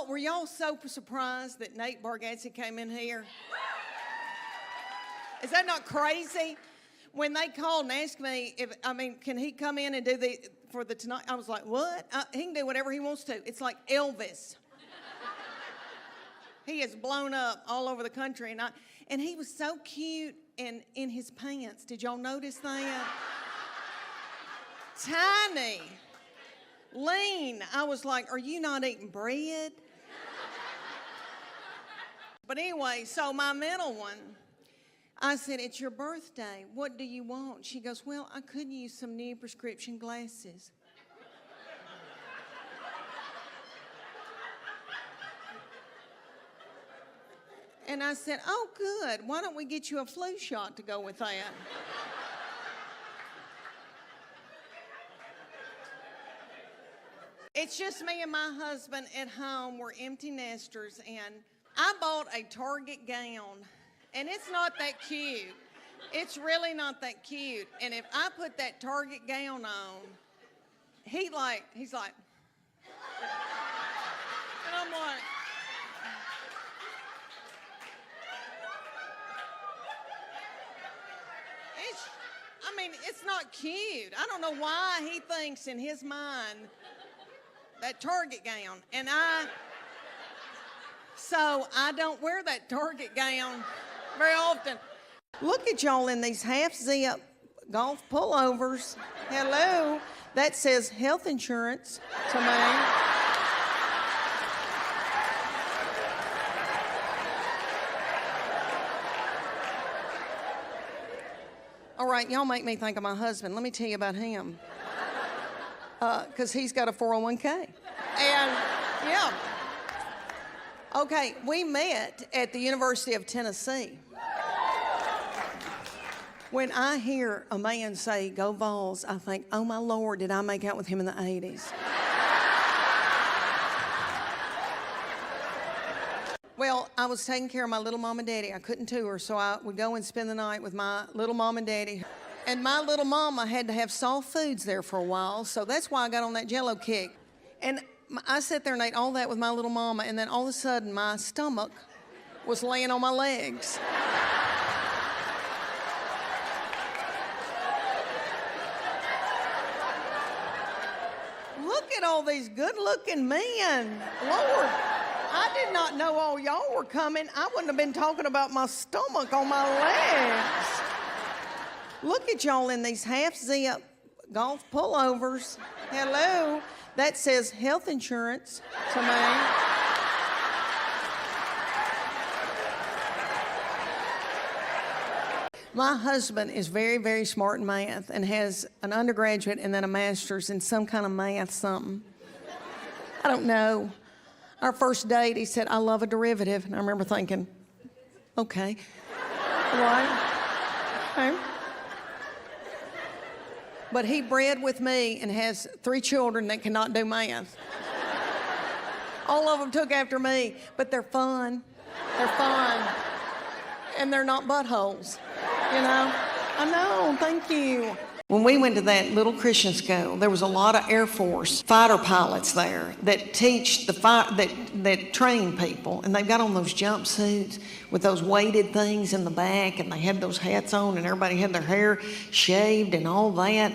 were y'all so surprised that Nate Bargatze came in here? Is that not crazy? When they called and asked me can he come in and do for the tonight? I was like, what? He can do whatever he wants to. It's like Elvis. He is blown up all over the country, and he was so cute and in his pants. Did y'all notice that? Tiny, lean. I was like, are you not eating bread? But anyway, so my middle one, I said, it's your birthday. What do you want? She goes, well, I could use some new prescription glasses. And I said, oh, good. Why don't we get you a flu shot to go with that? It's just me and my husband at home. We're empty nesters, and I bought a Target gown, and it's not that cute. It's really not that cute. And if I put that Target gown on, he's like, and I'm like, it's not cute. I don't know why he thinks in his mind that Target gown. So I don't wear that Target gown very often. Look at y'all in these half-zip golf pullovers. Hello. That says health insurance to me. All right, y'all make me think of my husband. Let me tell you about him. Because he's got a 401k. And, yeah. Okay, we met at the University of Tennessee. When I hear a man say, go Vols, I think, oh my Lord, did I make out with him in the 80s? Well, I was taking care of my little mom and daddy. I couldn't tour, so I would go and spend the night with my little mom and daddy. And my little mama had to have soft foods there for a while, so that's why I got on that Jell-O kick. And I sat there and ate all that with my little mama, and then all of a sudden my stomach was laying on my legs. Look at all these good-looking men. Lord. I did not know all y'all were coming. I wouldn't have been talking about my stomach on my legs. Look at y'all in these half-zip golf pullovers. Hello. That says health insurance to me. My husband is very, very smart in math and has an undergraduate and then a master's in some kind of math something. I don't know. Our first date, he said, I love a derivative. And I remember thinking, okay. Right? Okay. But he bred with me and has 3 children that cannot do math. All of them took after me, but they're fun. They're fun. And they're not buttholes, you know? I know, thank you. When we went to that little Christian school, there was a lot of Air Force fighter pilots there that teach that train people, and they've got on those jumpsuits with those weighted things in the back, and they had those hats on, and everybody had their hair shaved and all that,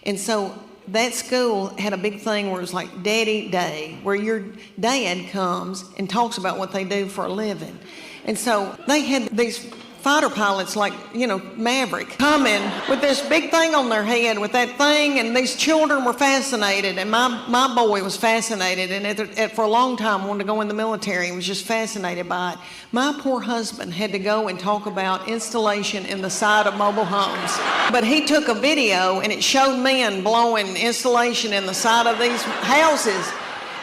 and so that school had a big thing where it was like Daddy Day, where your dad comes and talks about what they do for a living, and so they had these fighter pilots like, you know, Maverick, coming with this big thing on their head with that thing, and these children were fascinated, and my boy was fascinated, and for a long time wanted to go in the military and was just fascinated by it. My poor husband had to go and talk about installation in the side of mobile homes. But he took a video and it showed men blowing installation in the side of these houses.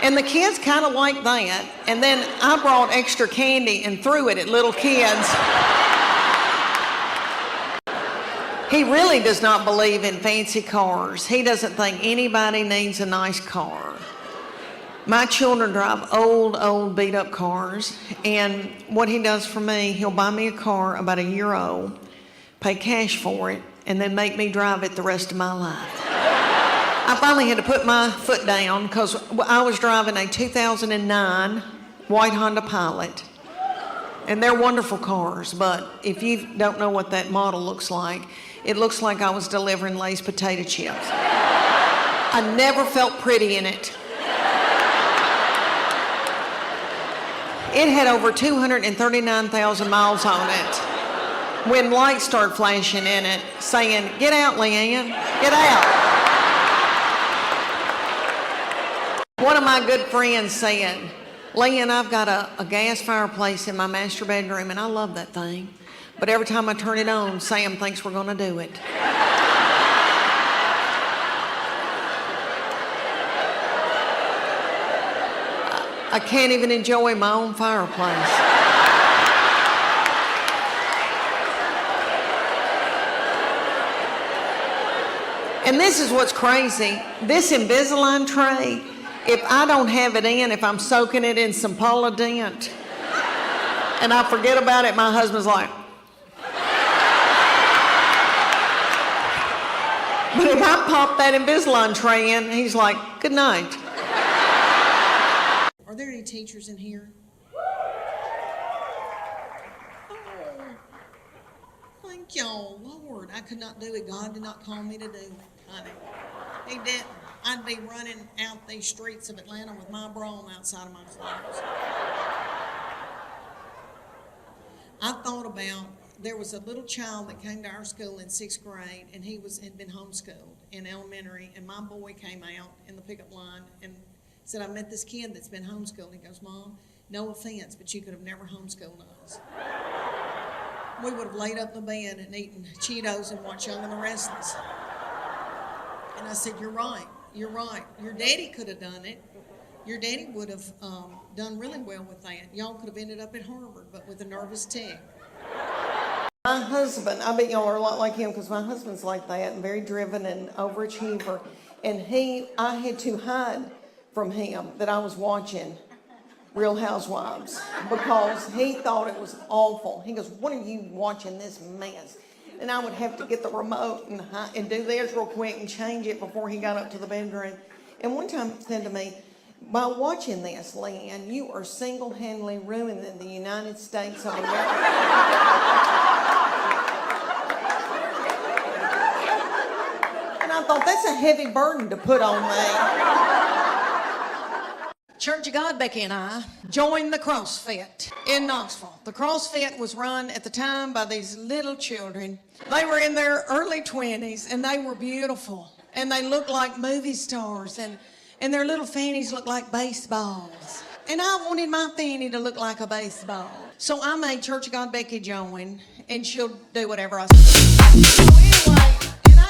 And the kids kind of liked that. And then I brought extra candy and threw it at little kids. He really does not believe in fancy cars. He doesn't think anybody needs a nice car. My children drive old, beat-up cars, and what he does for me, he'll buy me a car about a year old, pay cash for it, and then make me drive it the rest of my life. I finally had to put my foot down because I was driving a 2009 white Honda Pilot. And they're wonderful cars, but if you don't know what that model looks like, it looks like I was delivering Lay's potato chips. I never felt pretty in it. It had over 239,000 miles on it when lights started flashing in it saying, "Get out, Leanne, get out." One of my good friends said, "Leanne, I've got a gas fireplace in my master bedroom and I love that thing. But every time I turn it on, Sam thinks we're gonna do it." I can't even enjoy my own fireplace. And this is what's crazy. This Invisalign tray, if I don't have it in, if I'm soaking it in some Polident, and I forget about it, my husband's like. But if I pop that Invisalign tray in, he's like, "Good night." Are there any teachers in here? Oh, thank y'all, Lord. I could not do it. God did not call me to do it, honey. He didn't. I'd be running out these streets of Atlanta with my bra on outside of my clothes. I thought about, there was a little child that came to our school in 6th grade, and had been homeschooled in elementary, and my boy came out in the pickup line and said, "I met this kid that's been homeschooled." He goes, "Mom, no offense, but you could have never homeschooled us. We would have laid up in the bed and eaten Cheetos and watched Young and the Restless." And I said, "You're right, you're right. Your daddy could have done it. Your daddy would have done really well with that. Y'all could have ended up at Harvard, but with a nervous tick." My husband, I bet y'all are a lot like him because my husband's like that and very driven and overachiever. And I had to hide from him that I was watching Real Housewives because he thought it was awful. He goes, "What are you watching this mess?" And I would have to get the remote and do this real quick and change it before he got up to the bedroom. And one time he said to me, "By watching this, Leanne, you are single-handedly ruining the United States of America." And I thought, that's a heavy burden to put on me. Church of God, Becky and I joined the CrossFit in Knoxville. The CrossFit was run at the time by these little children. They were in their early 20s, and they were beautiful. And they looked like movie stars, and their little fannies looked like baseballs. And I wanted my fanny to look like a baseball. So I made Church of God Becky join, and she'll do whatever I say. So anyway, and I